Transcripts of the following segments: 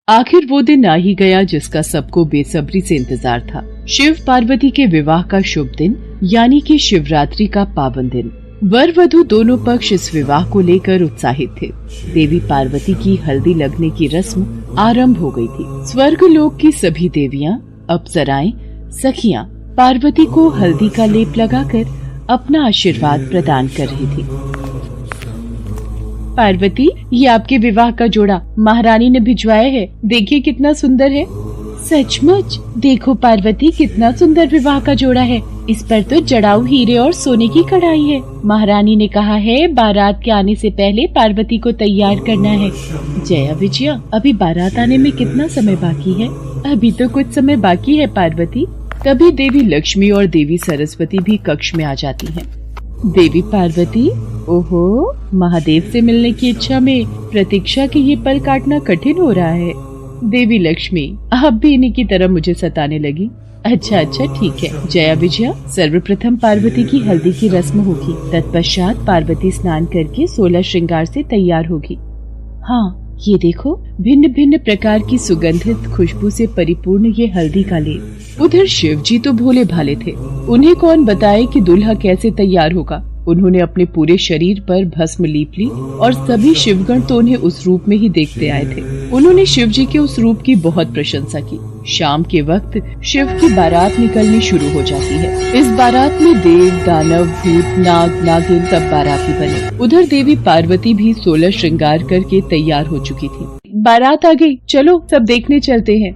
आखिर वो दिन आ ही गया जिसका सबको बेसब्री से इंतजार था। शिव पार्वती के विवाह का शुभ दिन यानी कि शिवरात्रि का पावन दिन। वर वधू दोनों पक्ष इस विवाह को लेकर उत्साहित थे। देवी पार्वती की हल्दी लगने की रस्म आरंभ हो गई थी। स्वर्ग लोक की सभी देवियां, अप्सराएं, सखियां पार्वती को हल्दी का लेप लगाकर अपना आशीर्वाद प्रदान कर रही थी। पार्वती, ये आपके विवाह का जोड़ा महारानी ने भिजवाया है। देखिए कितना सुंदर है। सचमुच, देखो पार्वती कितना सुंदर विवाह का जोड़ा है। इस पर तो जड़ाऊ हीरे और सोने की कढ़ाई है। महारानी ने कहा है बारात के आने से पहले पार्वती को तैयार करना है। जया विजया, अभी बारात आने में कितना समय बाकी है? अभी तो कुछ समय बाकी है पार्वती। तभी देवी लक्ष्मी और देवी सरस्वती भी कक्ष में आ जाती हैं। देवी पार्वती, ओहो, महादेव से मिलने की इच्छा में प्रतीक्षा के ये पल काटना कठिन हो रहा है। देवी लक्ष्मी, आप भी इन्हीं की तरह मुझे सताने लगी। अच्छा ठीक है। जया विजया, सर्वप्रथम पार्वती की हल्दी की रस्म होगी। तत्पश्चात पार्वती स्नान करके 16 श्रृंगार से तैयार होगी। हाँ, ये देखो, भिन्न भिन्न प्रकार की सुगंधित खुशबू से परिपूर्ण ये हल्दी का लेप। उधर शिव जी तो भोले भाले थे। उन्हें कौन बताए कि दूल्हा कैसे तैयार होगा। उन्होंने अपने पूरे शरीर पर भस्म लीप ली और सभी शिवगण तो उन्हें उस रूप में ही देखते आए थे। उन्होंने शिव जी के उस रूप की बहुत प्रशंसा की। शाम के वक्त शिव की बारात निकलनी शुरू हो जाती है। इस बारात में देव, दानव, भूत, नाग, नागिन सब बाराती बने। उधर देवी पार्वती भी 16 श्रृंगार करके तैयार हो चुकी थी। बारात आ गई, चलो सब देखने चलते हैं।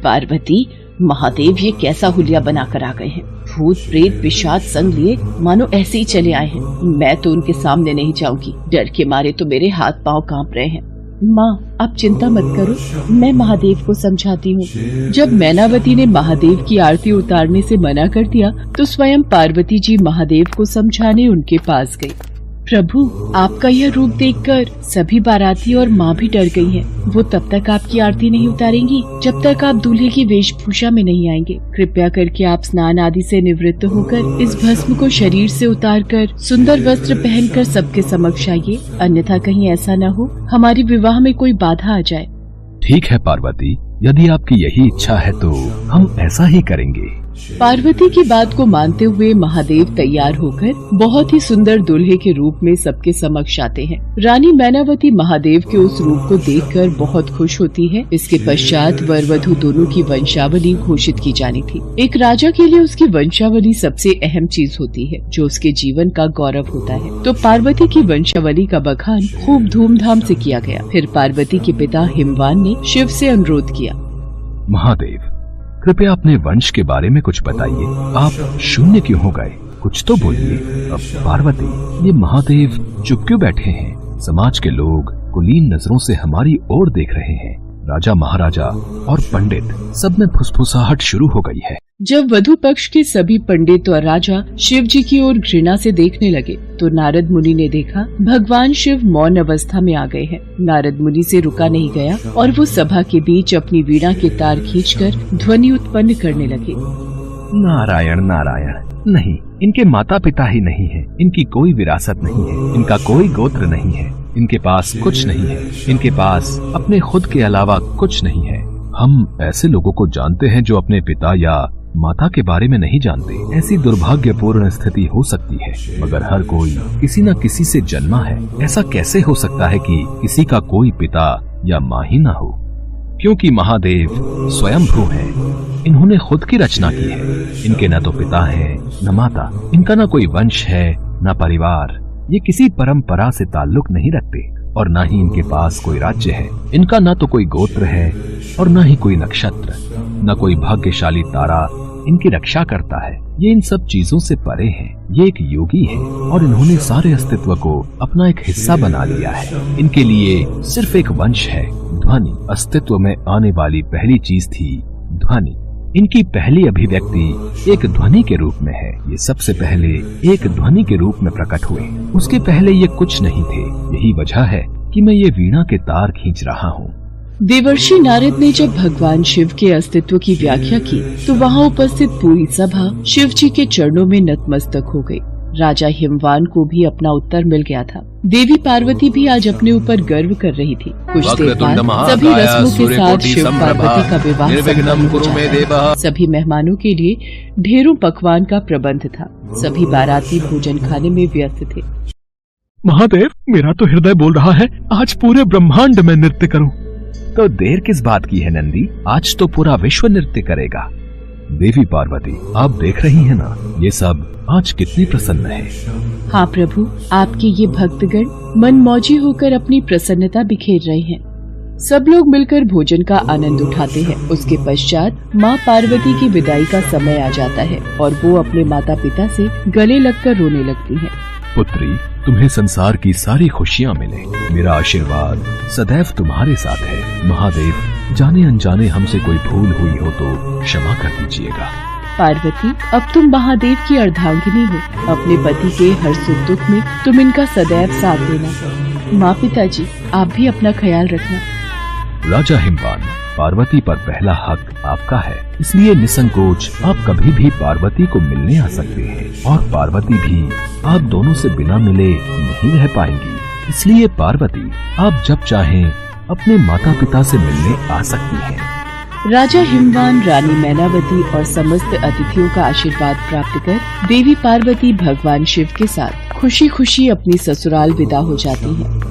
पार्वती, महादेव ये कैसा हुलिया बनाकर आ गए हैं। भूत प्रेत पिशाच संग लिए मानो ऐसे ही चले आए हैं। मैं तो उनके सामने नहीं जाऊंगी। डर के मारे तो मेरे हाथ पांव कांप रहे हैं। माँ, आप चिंता मत करो, मैं महादेव को समझाती हूँ। जब मैनावती ने महादेव की आरती उतारने से मना कर दिया तो स्वयं पार्वती जी महादेव को समझाने उनके पास गई। प्रभु, आपका यह रूप देखकर सभी बाराती और माँ भी डर गई हैं। वो तब तक आपकी आरती नहीं उतारेंगी जब तक आप दूल्हे की वेशभूषा में नहीं आएंगे। कृपया करके आप स्नान आदि से निवृत्त होकर इस भस्म को शरीर से उतारकर सुंदर वस्त्र पहनकर सबके समक्ष आइए, अन्यथा कहीं ऐसा न हो हमारे विवाह में कोई बाधा आ जाए। ठीक है पार्वती, यदि आपकी यही इच्छा है तो हम ऐसा ही करेंगे। पार्वती की बात को मानते हुए महादेव तैयार होकर बहुत ही सुंदर दूल्हे के रूप में सबके समक्ष आते हैं। रानी मैनावती महादेव के उस रूप को देखकर बहुत खुश होती है। इसके पश्चात वर वधू दोनों की वंशावली घोषित की जानी थी। एक राजा के लिए उसकी वंशावली सबसे अहम चीज होती है, जो उसके जीवन का गौरव होता है। तो पार्वती की वंशावली का बखान खूब धूमधाम से किया गया। फिर पार्वती के पिता हिमवान ने शिव से अनुरोध किया, महादेव, कृपया अपने वंश के बारे में कुछ बताइए। आप शून्य क्यों हो गए? कुछ तो बोलिए। अब पार्वती, ये महादेव चुप क्यों बैठे हैं? समाज के लोग कुलीन नजरों से हमारी ओर देख रहे हैं। राजा महाराजा और पंडित सब में फुसफुसाहट शुरू हो गई है। जब वधु पक्ष के सभी पंडित और राजा शिव जी की ओर घृणा से देखने लगे तो नारद मुनि ने देखा भगवान शिव मौन अवस्था में आ गए हैं। नारद मुनि से रुका नहीं गया और वो सभा के बीच अपनी वीणा के तार खींचकर ध्वनि उत्पन्न करने लगे। नारायण नारायण, नहीं, इनके माता पिता ही नहीं है, इनकी कोई विरासत नहीं है, इनका कोई गोत्र नहीं है, इनके पास कुछ नहीं है, इनके पास अपने खुद के अलावा कुछ नहीं है। हम ऐसे लोगों को जानते हैं जो अपने पिता या माता के बारे में नहीं जानते। ऐसी दुर्भाग्यपूर्ण स्थिति हो सकती है, मगर हर कोई किसी न किसी से जन्मा है। ऐसा कैसे हो सकता है कि किसी का कोई पिता या माँ ही न हो? क्योंकि महादेव स्वयंभू हैं। इन्होंने खुद की रचना की है। इनके न तो पिता है न माता, इनका न कोई वंश है न परिवार। ये किसी परंपरा से ताल्लुक नहीं रखते और न ही इनके पास कोई राज्य है। इनका न तो कोई गोत्र है और न ही कोई नक्षत्र, न कोई भाग्यशाली तारा इनकी रक्षा करता है। ये इन सब चीजों से परे हैं। ये एक योगी है और इन्होंने सारे अस्तित्व को अपना एक हिस्सा बना लिया है। इनके लिए सिर्फ एक वंश है, ध्वनि। अस्तित्व में आने वाली पहली चीज थी ध्वनि। इनकी पहली अभिव्यक्ति एक ध्वनि के रूप में है। ये सबसे पहले एक ध्वनि के रूप में प्रकट हुए। उसके पहले ये कुछ नहीं थे। यही वजह है कि मैं ये वीणा के तार खींच रहा हूँ। देवर्षि नारद ने जब भगवान शिव के अस्तित्व की व्याख्या की तो वहाँ उपस्थित पूरी सभा शिव जी के चरणों में नतमस्तक हो गई। राजा हिमवान को भी अपना उत्तर मिल गया था। देवी पार्वती भी आज अपने ऊपर गर्व कर रही थी। कुछ देर बाद सभी रस्मों के साथ शिव पार्वती का विवाह संपन्न हो जाता। सभी मेहमानों के लिए ढेरों पकवान का प्रबंध था। सभी बाराती भोजन खाने में व्यस्त थे। महादेव, मेरा तो हृदय बोल रहा है आज पूरे ब्रह्मांड में नृत्य करूं। तो देर किस बात की है नंदी, आज तो पूरा विश्व नृत्य करेगा। देवी पार्वती, आप देख रही हैं ना, ये सब आज कितनी प्रसन्न है। हाँ प्रभु, आपके ये भक्तगण मनमौजी होकर अपनी प्रसन्नता बिखेर रहे हैं। सब लोग मिलकर भोजन का आनंद उठाते हैं। उसके पश्चात माँ पार्वती की विदाई का समय आ जाता है और वो अपने माता पिता से गले लगकर रोने लगती हैं। पुत्री, तुम्हें संसार की सारी खुशियाँ मिले। मेरा आशीर्वाद सदैव तुम्हारे साथ है। महादेव, जाने अनजाने हमसे कोई भूल हुई हो तो क्षमा कर दीजिएगा। पार्वती, अब तुम महादेव की अर्धांगिनी हो। अपने पति के हर सुख दुख में तुम इनका सदैव साथ देना। माँ पिताजी, आप भी अपना ख्याल रखना। राजा हिमवान, पार्वती पर पहला हक आपका है, इसलिए निसंकोच आप कभी भी पार्वती को मिलने आ सकते हैं और पार्वती भी आप दोनों से बिना मिले नहीं रह पाएंगी। इसलिए पार्वती, आप जब चाहें अपने माता पिता से मिलने आ सकती हैं। राजा हिमवान, रानी मैनावती और समस्त अतिथियों का आशीर्वाद प्राप्त कर देवी पार्वती भगवान शिव के साथ खुशी खुशी अपनी ससुराल विदा हो जाती हैं।